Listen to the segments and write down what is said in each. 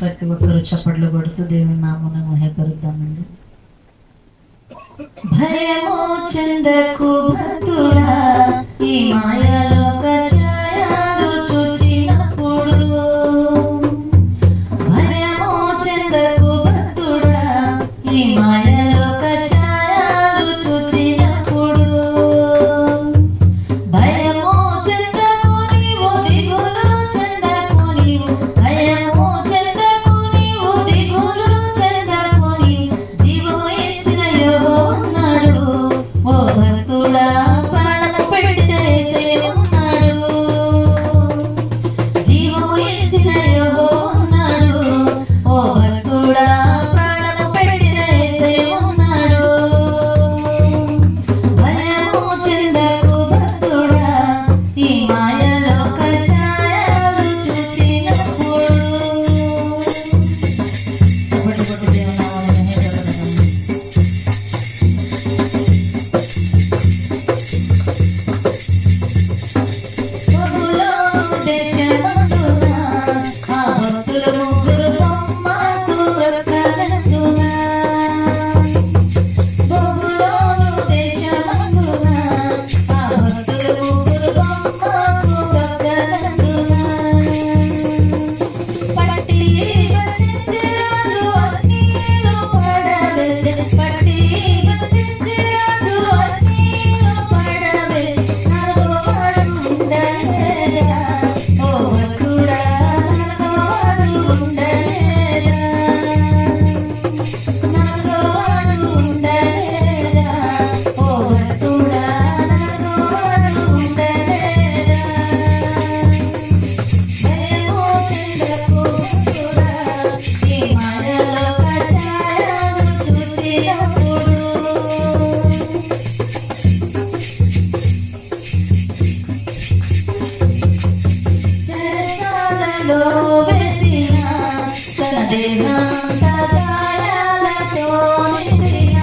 ప్రతి ఒక్కరూ చప్పట్లు కొడుతూ దేవుని నామమును మహిమపరుద్దామండి. భయము చెందకు భక్తుడా, ఈ మాయలోక ఛాయలు చూచినప్పుడు. భయము చెందకు భక్తుడా, ఈ మాయలోక ఛాయలు చూచినప్పుడు. భయము చెందకు నీవు, దిగులు చెందకు నీవు. భయము చెందకు నీవు, దిగులు చెందకు నీవు. జీవము ఇచ్చిన యెహోవా ఉన్నాడు. ఓ భక్తుడా, ప్రాణము పెట్టిన యేసయ్య ఉన్నాడు. జీవము ఇచ్చిన యెహోవా ఉన్నాడు. ఓ భక్తుడా, ప్రాణము పెట్టిన యేసయ్య ఉన్నాడు. భయము చెందకు భక్తుడా, ఈ మాయలోక ఛాయలు చూచినప్పుడు. చప్పట్లు కొట్టి దేవుని నామమును మహిమపరచుదాం. బబులోను దేశమందున ఆ భక్తుల ముగ్గురు బొమ్మకు బ్రొక్కలందున. బబులోను దేశమందున ఆ భక్తుల ముగ్గురు బొమ్మకు బ్రొక్కలందున. పట్టి బంధించి రాజు అగ్నిలో పడవెత్తెను. పట్టి బంధించి రాజు అగ్నిలో పడవెత్తెను. నరకవాడు ఉండలేదా, ఓ భక్తుడా, నరకవాడు ఉండలేదా. నరకవాడు ఉండలేదా, ఓ భక్తుడా, నరకవాడు ఉండలేదా. భయము చెందకు భక్తుడా, ఈ మాయలోక ఛాయలు చూచినప్పుడు. చెరసాలలో వెతిన తన దేహమంతా గాయాలతో నిండిన.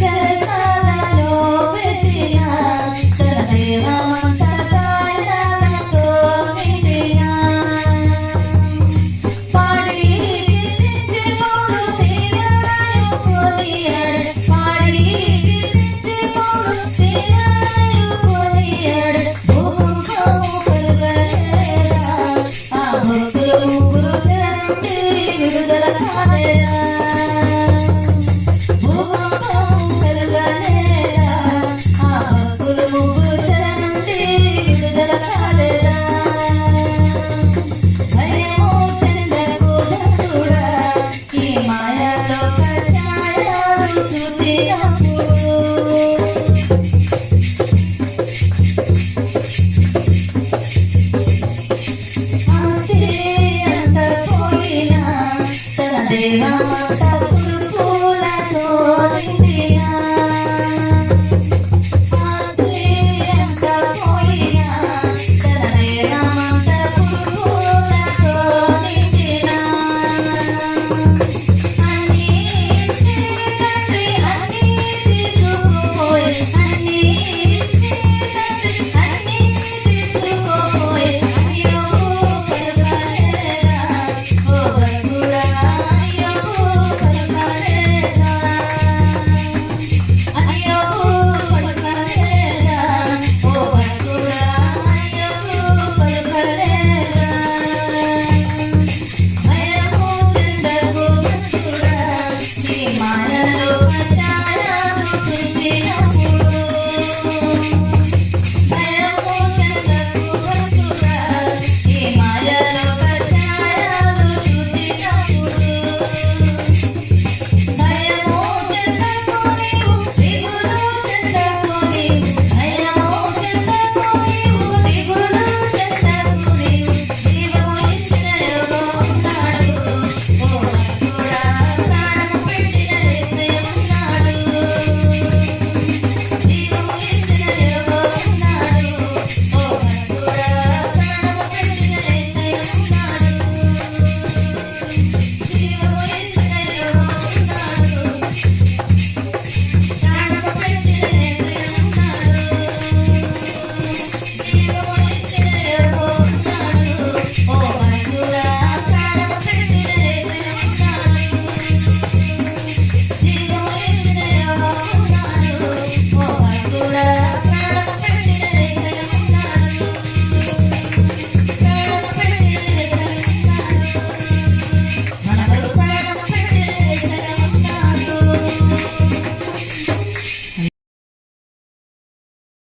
చెరసాలలో వెతిన తన దేహమంతా గాయాలతో నిండిన. పాడి కీర్తించి పౌలు సీనాయు కొనియాడు. పాడి కీర్తించి పౌలు సీనాయు కొనియాడు. భూకంపము కలుగలేదా, ఆ భక్తుల ముగ్గురు చెరనుండి విడుదల కాలేదా. భూకంపము కలుగలేదా, ఆ భక్తుల ముగ్గురు చెరనుండి విడుదల కాలేదా. భయము చెందకు భక్తుడా, ఈ మాయలోక ఛాయలు చూచినప్పుడు. ఆస్తి అంతా పోయినా, తన దేహమంతా